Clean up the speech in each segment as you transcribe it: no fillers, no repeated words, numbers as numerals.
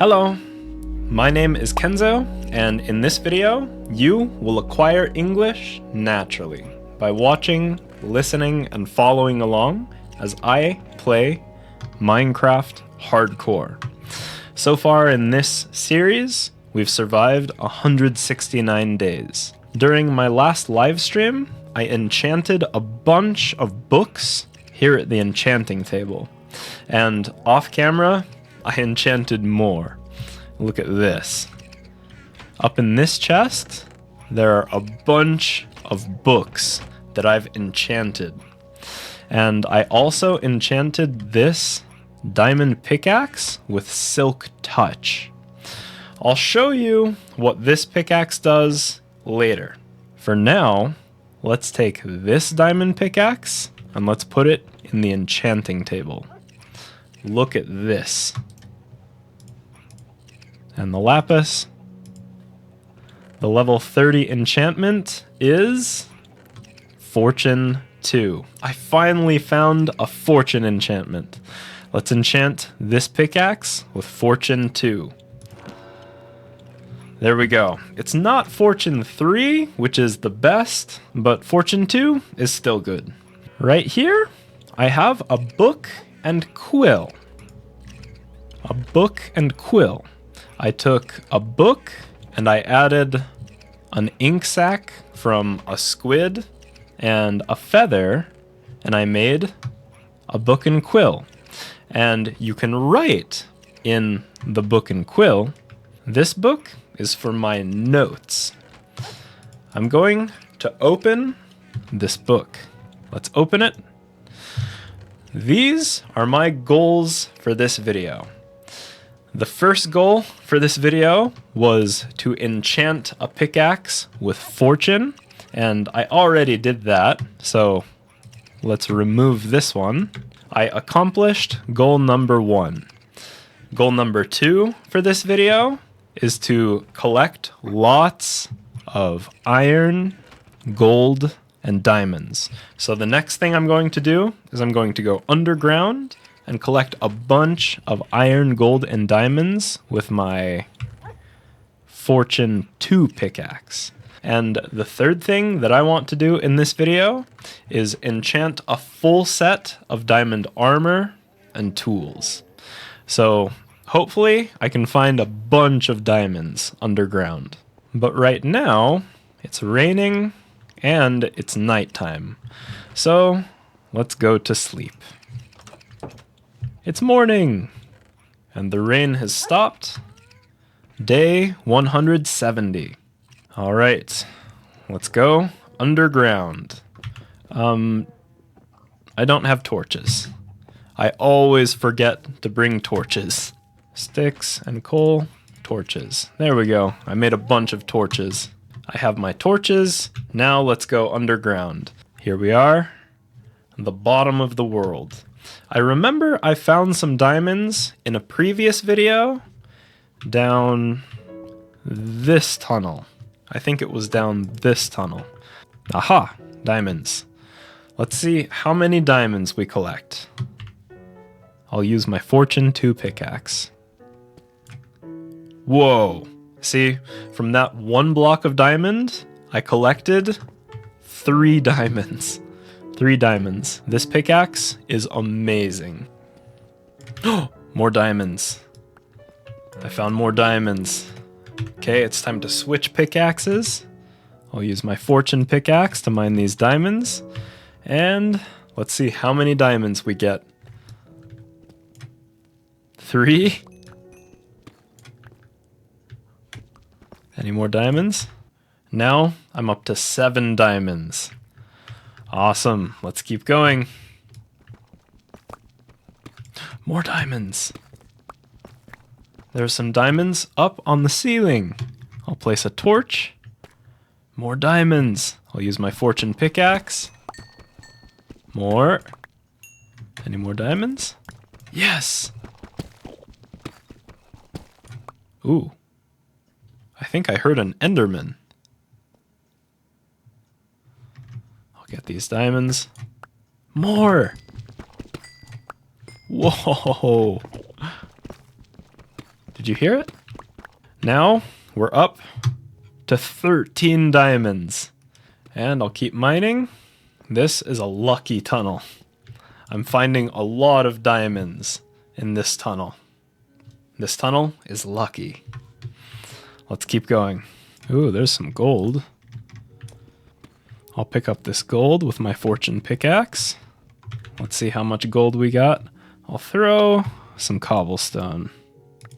Hello, my name is Kenzo, and in this video, you will acquire English naturally by watching, listening, and following along as I play Minecraft Hardcore. So far in this series, we've survived 169 days. During my last live stream, I enchanted a bunch of books here at the enchanting table. And off camera, I enchanted more. Look at this. Up in this chest, there are a bunch of books that I've enchanted. And I also enchanted this diamond pickaxe with silk touch. I'll show you what this pickaxe does later. For now, let's take this diamond pickaxe and let's put it in the enchanting table. Look at this. And the lapis. The level 30 enchantment is Fortune 2. I finally found a fortune enchantment. Let's enchant this pickaxe with Fortune 2. There we go. It's not Fortune 3, which is the best, but Fortune 2 is still good. Right here, I have a book and quill. A book and quill. I took a book and I added an ink sac from a squid and a feather, and I made a book and quill. And you can write in the book and quill. This book is for my notes. I'm going to open this book. Let's open it. These are my goals for this video. The first goal for this video was to enchant a pickaxe with fortune, and I already did that, so let's remove this one. I accomplished goal number 1. Goal number 2 for this video is to collect lots of iron, gold, and diamonds. So the next thing I'm going to do is I'm going to go underground and collect a bunch of iron, gold, and diamonds with my Fortune 2 pickaxe. And the third thing that I want to do in this video is enchant a full set of diamond armor and tools. So hopefully I can find a bunch of diamonds underground. But right now, it's raining and it's nighttime. So let's go to sleep. It's morning, and the rain has stopped. Day 170. All right, let's go underground. I don't have torches. I always forget to bring torches. Sticks and coal, torches. There we go. I made a bunch of torches. I have my torches. Now let's go underground. Here we are, at the bottom of the world. I remember I found some diamonds in a previous video down this tunnel. I think it was down this tunnel. Aha, diamonds. Let's see how many diamonds we collect. I'll use my Fortune 2 pickaxe. Whoa. See, from that one block of diamond, I collected 3 diamonds. 3 diamonds. This pickaxe is amazing. Oh, more diamonds. I found more diamonds. Okay, it's time to switch pickaxes. I'll use my fortune pickaxe to mine these diamonds. And let's see how many diamonds we get. 3. Any more diamonds? Now I'm up to 7 diamonds. Awesome, let's keep going. More diamonds. There's some diamonds up on the ceiling. I'll place a torch. More diamonds. I'll use my fortune pickaxe. More. Any more diamonds? Yes! Ooh. I think I heard an Enderman. Get these diamonds. More! Whoa! Did you hear it? Now we're up to 13 diamonds. And I'll keep mining. This is a lucky tunnel. I'm finding a lot of diamonds in this tunnel. This tunnel is lucky. Let's keep going. Ooh, there's some gold. I'll pick up this gold with my fortune pickaxe. Let's see how much gold we got. I'll throw some cobblestone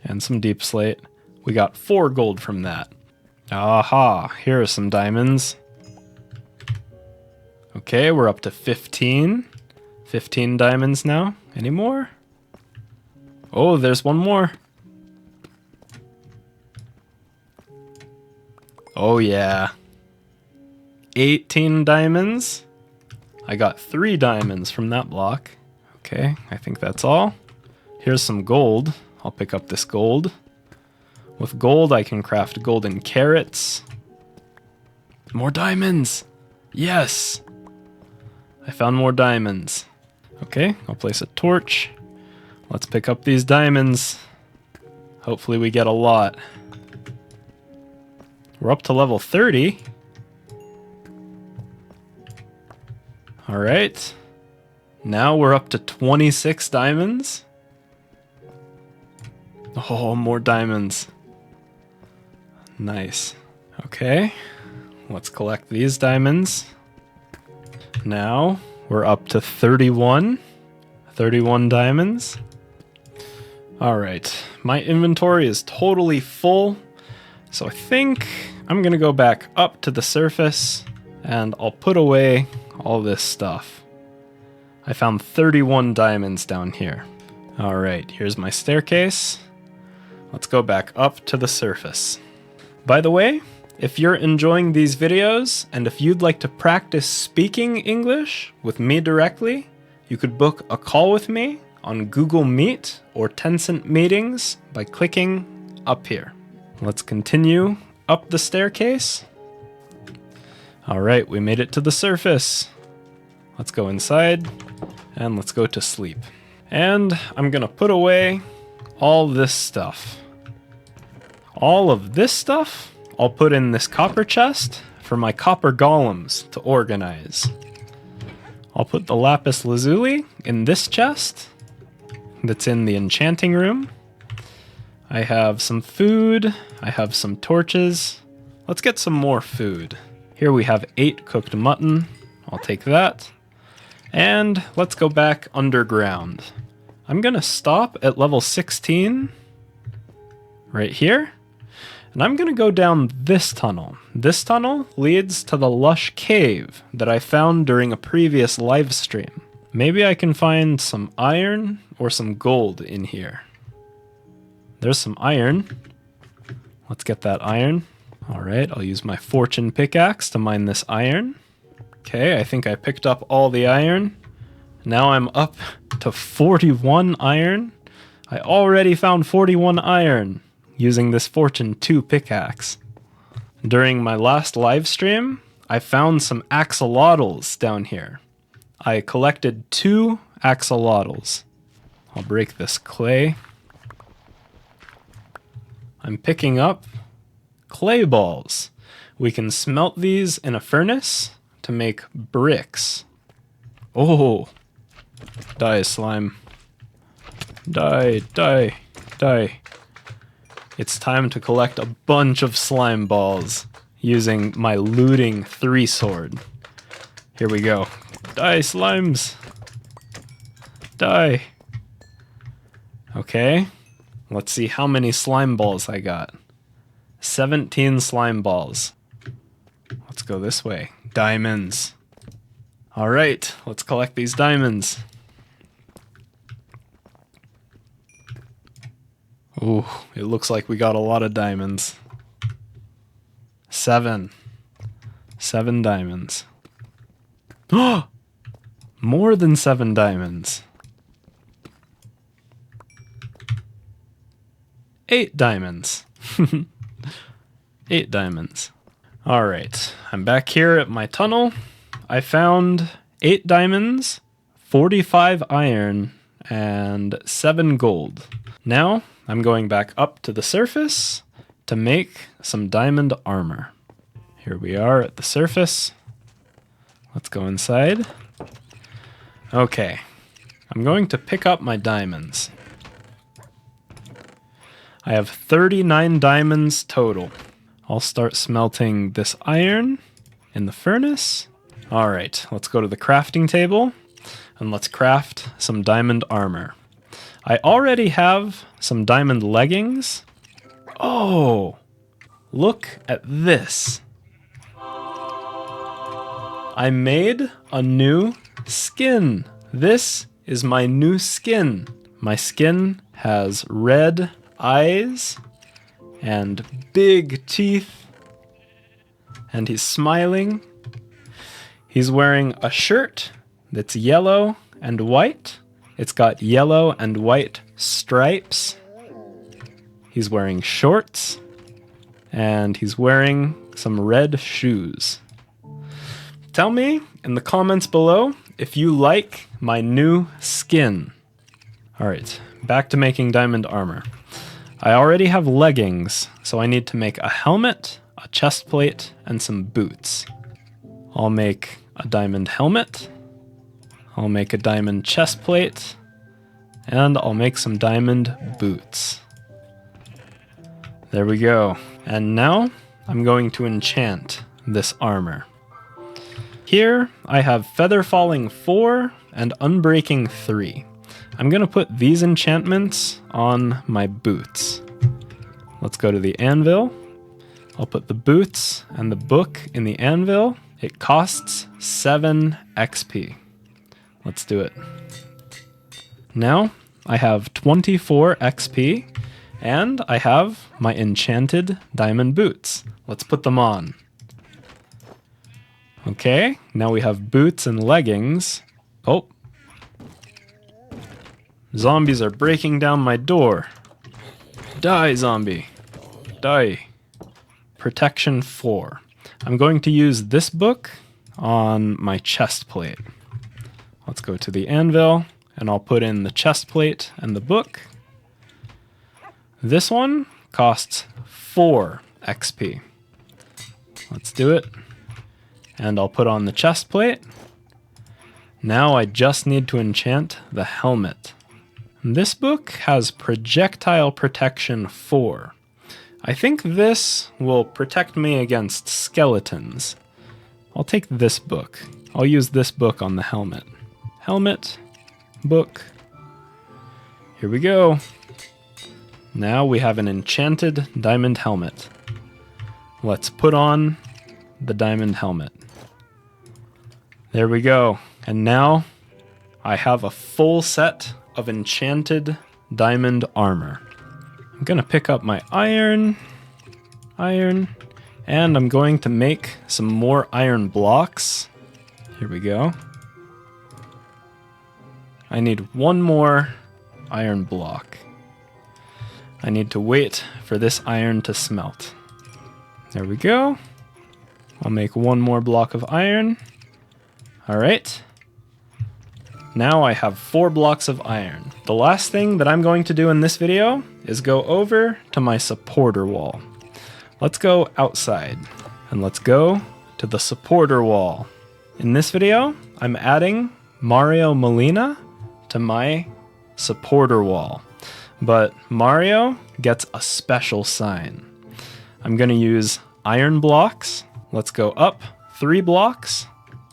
and some deep slate. We got 4 gold from that. Aha, here are some diamonds. Okay, we're up to 15. 15 diamonds now. Any more? Oh, there's one more. Oh yeah. 18 diamonds. I got 3 diamonds from that block. Okay, I think that's all. Here's some gold. I'll pick up this gold. With gold, I can craft golden carrots. More diamonds! Yes! I found more diamonds. Okay, I'll place a torch. Let's pick up these diamonds. Hopefully we get a lot. We're up to level 30. Alright. Now we're up to 26 diamonds. Oh, more diamonds. Nice. Okay. Let's collect these diamonds. Now we're up to 31. 31 diamonds. Alright. My inventory is totally full. So I think I'm gonna go back up to the surface and I'll put away all this stuff. I found 31 diamonds down here. Alright, here's my staircase. Let's go back up to the surface. By the way, if you're enjoying these videos and if you'd like to practice speaking English with me directly, you could book a call with me on Google Meet or Tencent Meetings by clicking up here. Let's continue up the staircase. Alright, we made it to the surface. Let's go inside and let's go to sleep. And I'm gonna put away all this stuff. All of this stuff I'll put in this copper chest for my copper golems to organize. I'll put the lapis lazuli in this chest that's in the enchanting room. I have some food. I have some torches. Let's get some more food. Here we have 8 cooked mutton. I'll take that. And let's go back underground. I'm gonna stop at level 16 right here. And I'm gonna go down this tunnel. This tunnel leads to the lush cave that I found during a previous live stream. Maybe I can find some iron or some gold in here. There's some iron. Let's get that iron. All right, I'll use my fortune pickaxe to mine this iron. Okay, I think I picked up all the iron. Now I'm up to 41 iron. I already found 41 iron using this Fortune 2 pickaxe. During my last live stream, I found some axolotls down here. I collected 2 axolotls. I'll break this clay. I'm picking up clay balls. We can smelt these in a furnace to make bricks. Oh, die slime. Die, die, die. It's time to collect a bunch of slime balls using my looting 3 sword. Here we go. Die, slimes. Die. Okay. Let's see how many slime balls I got. 17 slime balls. Let's go this way. Diamonds. All right, let's collect these diamonds. Ooh, it looks like we got a lot of diamonds. 7. 7 diamonds. Oh! More than 7 diamonds. 8 diamonds. 8 diamonds. All right, I'm back here at my tunnel. I found 8 diamonds, 45 iron, and 7 gold. Now, I'm going back up to the surface to make some diamond armor. Here we are at the surface. Let's go inside. Okay, I'm going to pick up my diamonds. I have 39 diamonds total. I'll start smelting this iron in the furnace. All right, let's go to the crafting table and let's craft some diamond armor. I already have some diamond leggings. Oh, look at this. I made a new skin. This is my new skin. My skin has red eyes and big teeth, and he's smiling. He's wearing a shirt that's yellow and white. It's got yellow and white stripes. He's wearing shorts, and he's wearing some red shoes. Tell me in the comments below if you like my new skin. All right, back to making diamond armor. I already have leggings, so I need to make a helmet, a chest plate, and some boots. I'll make a diamond helmet. I'll make a diamond chest plate, and I'll make some diamond boots. There we go. And now I'm going to enchant this armor. Here I have Feather Falling 4 and Unbreaking 3. I'm going to put these enchantments on my boots. Let's go to the anvil. I'll put the boots and the book in the anvil. It costs 7 XP. Let's do it. Now I have 24 XP and I have my enchanted diamond boots. Let's put them on. Okay, now we have boots and leggings. Oh. Zombies are breaking down my door. Die, zombie. Die. Protection 4. I'm going to use this book on my chest plate. Let's go to the anvil, and I'll put in the chest plate and the book. This one costs 4 XP. Let's do it. And I'll put on the chest plate. Now I just need to enchant the helmet. This book has projectile protection 4. I think this will protect me against skeletons. I'll take this book. I'll use this book on the helmet. Helmet, book. Here we go. Now we have an enchanted diamond helmet. Let's put on the diamond helmet. There we go. And now I have a full set of enchanted diamond armor. I'm gonna pick up my iron, and I'm going to make some more iron blocks. Here we go. I need one more iron block. I need to wait for this iron to smelt. There we go. I'll make one more block of iron. All right. Now I have 4 blocks of iron. The last thing that I'm going to do in this video is go over to my supporter wall. Let's go outside and let's go to the supporter wall. In this video, I'm adding Mario Molina to my supporter wall, but Mario gets a special sign. I'm gonna use iron blocks. Let's go up 3 blocks.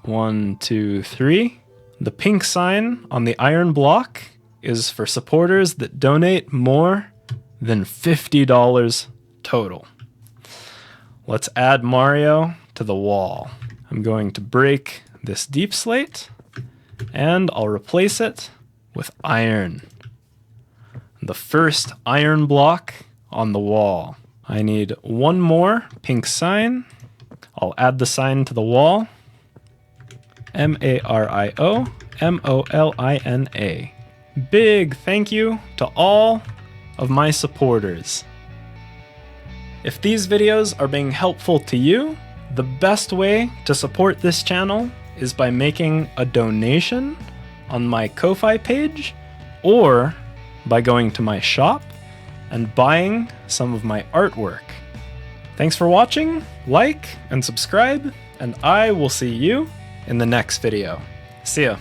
1, 2, 3. The pink sign on the iron block is for supporters that donate more than $50 total. Let's add Mario to the wall. I'm going to break this deep slate and I'll replace it with iron. The first iron block on the wall. I need one more pink sign. I'll add the sign to the wall. MARIO MOLINA. Big thank you to all of my supporters. If these videos are being helpful to you, the best way to support this channel is by making a donation on my Ko-Fi page or by going to my shop and buying some of my artwork. Thanks for watching, like and subscribe, and I will see you in the next video. See ya.